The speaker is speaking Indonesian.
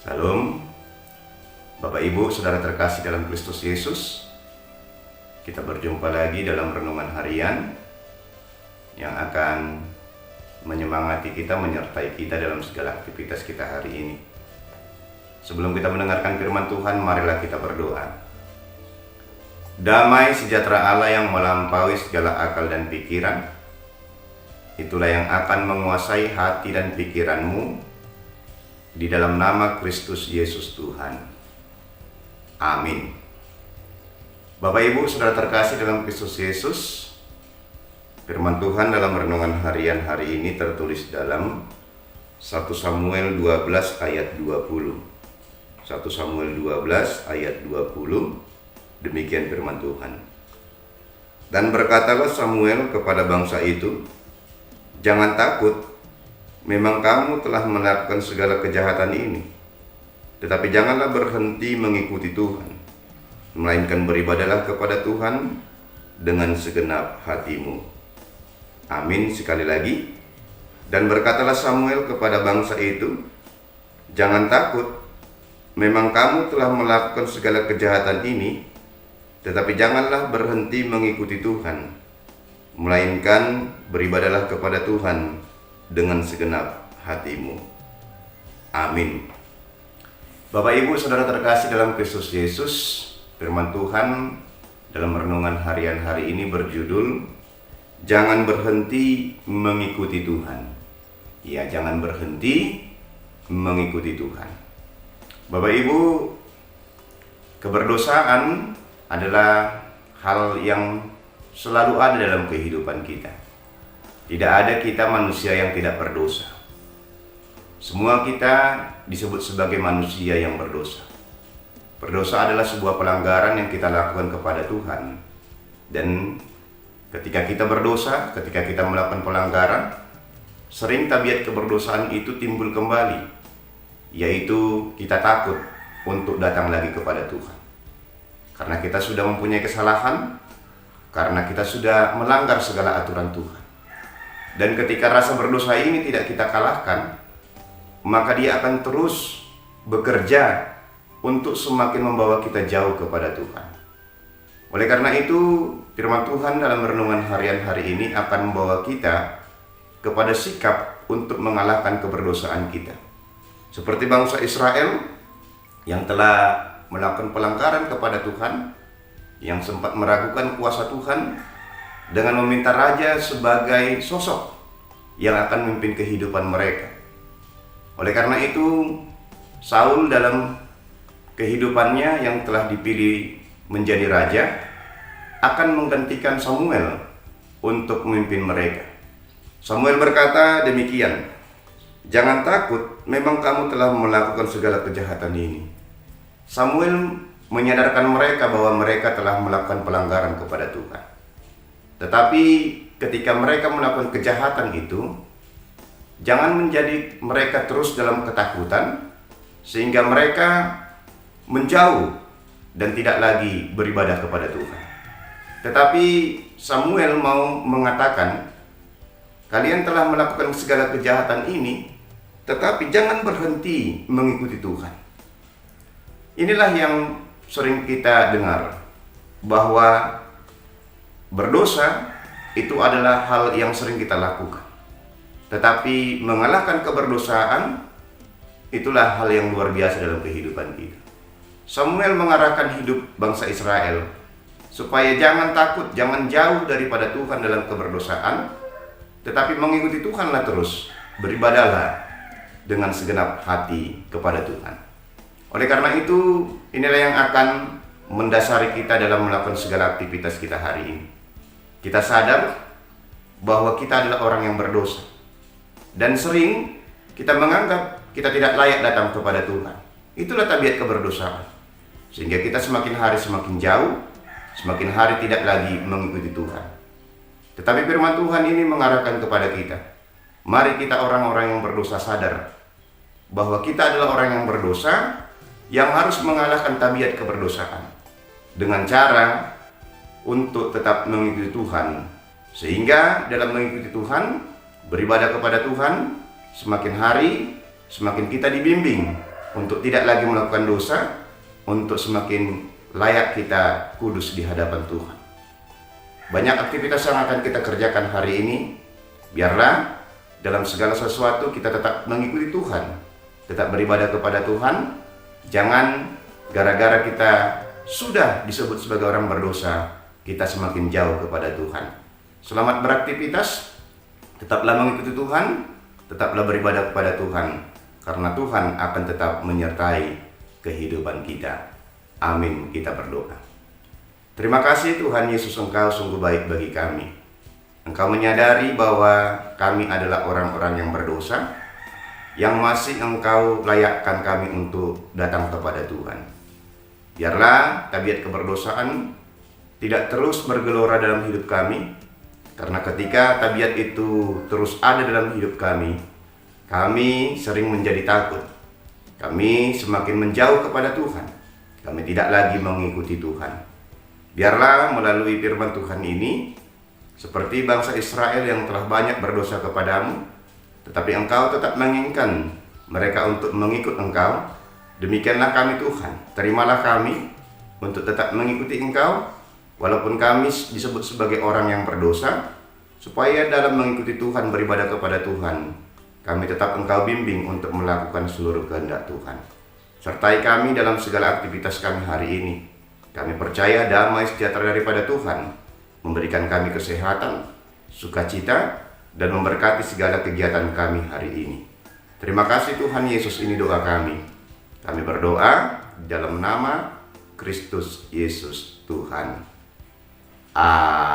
Shalom, Bapak Ibu, Saudara terkasih dalam Kristus Yesus. Kita berjumpa lagi dalam renungan harian yang akan menyemangati kita, menyertai kita dalam segala aktivitas kita hari ini. Sebelum kita mendengarkan firman Tuhan, marilah kita berdoa. Damai sejahtera Allah yang melampaui segala akal dan pikiran, itulah yang akan menguasai hati dan pikiranmu, di dalam nama Kristus Yesus Tuhan. Amin. Bapak Ibu, Saudara terkasih dalam Kristus Yesus, firman Tuhan dalam renungan harian hari ini tertulis dalam 1 Samuel 12 ayat 20. 1 Samuel 12 ayat 20, demikian firman Tuhan. Dan berkatalah Samuel kepada bangsa itu, "Jangan takut, memang kamu telah melakukan segala kejahatan ini. Tetapi janganlah berhenti mengikuti Tuhan, melainkan beribadahlah kepada Tuhan dengan segenap hatimu." Amin. Sekali lagi. Dan berkatalah Samuel kepada bangsa itu, "Jangan takut, memang kamu telah melakukan segala kejahatan ini, tetapi janganlah berhenti mengikuti Tuhan, melainkan beribadahlah kepada Tuhan dengan segenap hatimu." Amin. Bapak Ibu, Saudara terkasih dalam Kristus Yesus, firman Tuhan dalam renungan harian hari ini berjudul "Jangan berhenti mengikuti Tuhan." Ya, jangan berhenti mengikuti Tuhan. Bapak Ibu, keberdosaan adalah hal yang selalu ada dalam kehidupan kita. Tidak ada kita manusia yang tidak berdosa. Semua kita disebut sebagai manusia yang berdosa. Berdosa adalah sebuah pelanggaran yang kita lakukan kepada Tuhan. Dan ketika kita berdosa, ketika kita melakukan pelanggaran, sering tabiat keberdosaan itu timbul kembali, yaitu kita takut untuk datang lagi kepada Tuhan. Karena kita sudah mempunyai kesalahan, karena kita sudah melanggar segala aturan Tuhan. Dan ketika rasa berdosa ini tidak kita kalahkan, maka dia akan terus bekerja untuk semakin membawa kita jauh kepada Tuhan. Oleh karena itu, firman Tuhan dalam renungan harian hari ini akan membawa kita kepada sikap untuk mengalahkan keberdosaan kita. Seperti bangsa Israel yang telah melakukan pelanggaran kepada Tuhan, yang sempat meragukan kuasa Tuhan dengan meminta raja sebagai sosok yang akan memimpin kehidupan mereka. Oleh karena itu, Saul dalam kehidupannya yang telah dipilih menjadi raja akan menggantikan Samuel untuk memimpin mereka. Samuel berkata demikian, "Jangan takut, memang kamu telah melakukan segala kejahatan ini." Samuel menyadarkan mereka bahwa mereka telah melakukan pelanggaran kepada Tuhan. Tetapi ketika mereka melakukan kejahatan itu, jangan menjadi mereka terus dalam ketakutan sehingga mereka menjauh dan tidak lagi beribadah kepada Tuhan. Tetapi Samuel mau mengatakan, "Kalian telah melakukan segala kejahatan ini, tetapi jangan berhenti mengikuti Tuhan." Inilah yang sering kita dengar, bahwa berdosa itu adalah hal yang sering kita lakukan. Tetapi mengalahkan keberdosaan itulah hal yang luar biasa dalam kehidupan kita. Samuel mengarahkan hidup bangsa Israel supaya jangan takut, jangan jauh daripada Tuhan dalam keberdosaan, tetapi mengikuti Tuhanlah terus, beribadahlah dengan segenap hati kepada Tuhan. Oleh karena itu, inilah yang akan mendasari kita dalam melakukan segala aktivitas kita hari ini. Kita sadar bahwa kita adalah orang yang berdosa, dan sering kita menganggap kita tidak layak datang kepada Tuhan. Itulah tabiat keberdosaan, sehingga kita semakin hari semakin jauh, semakin hari tidak lagi mengikuti Tuhan. Tetapi firman Tuhan ini mengarahkan kepada kita, mari kita orang-orang yang berdosa sadar bahwa kita adalah orang yang berdosa, yang harus mengalahkan tabiat keberdosaan dengan cara untuk tetap mengikuti Tuhan, sehingga dalam mengikuti Tuhan, beribadah kepada Tuhan, semakin hari semakin kita dibimbing untuk tidak lagi melakukan dosa, untuk semakin layak kita kudus di hadapan Tuhan. Banyak aktivitas yang akan kita kerjakan hari ini, biarlah dalam segala sesuatu kita tetap mengikuti Tuhan, tetap beribadah kepada Tuhan. Jangan gara-gara kita sudah disebut sebagai orang berdosa, kita semakin jauh kepada Tuhan. Selamat beraktivitas, tetaplah mengikuti Tuhan, tetaplah beribadah kepada Tuhan, karena Tuhan akan tetap menyertai kehidupan kita. Amin, kita berdoa. Terima kasih Tuhan Yesus, Engkau sungguh baik bagi kami. Engkau menyadari bahwa kami adalah orang-orang yang berdosa, yang masih Engkau layakkan kami untuk datang kepada Tuhan. Biarlah tabiat keberdosaan tidak terus bergelora dalam hidup kami, karena ketika tabiat itu terus ada dalam hidup kami sering menjadi takut. Kami semakin menjauh kepada Tuhan. Kami tidak lagi mengikuti Tuhan. Biarlah melalui firman Tuhan ini, seperti bangsa Israel yang telah banyak berdosa kepadamu, tetapi Engkau tetap menginginkan mereka untuk mengikut Engkau. Demikianlah kami Tuhan, terimalah kami untuk tetap mengikuti Engkau, walaupun kami disebut sebagai orang yang berdosa, supaya dalam mengikuti Tuhan, beribadah kepada Tuhan, kami tetap Engkau bimbing untuk melakukan seluruh kehendak Tuhan. Sertai kami dalam segala aktivitas kami hari ini. Kami percaya damai sejahtera daripada Tuhan memberikan kami kesehatan, sukacita, dan memberkati segala kegiatan kami hari ini. Terima kasih Tuhan Yesus, ini doa kami. Kami berdoa dalam nama Kristus Yesus Tuhan. Amin.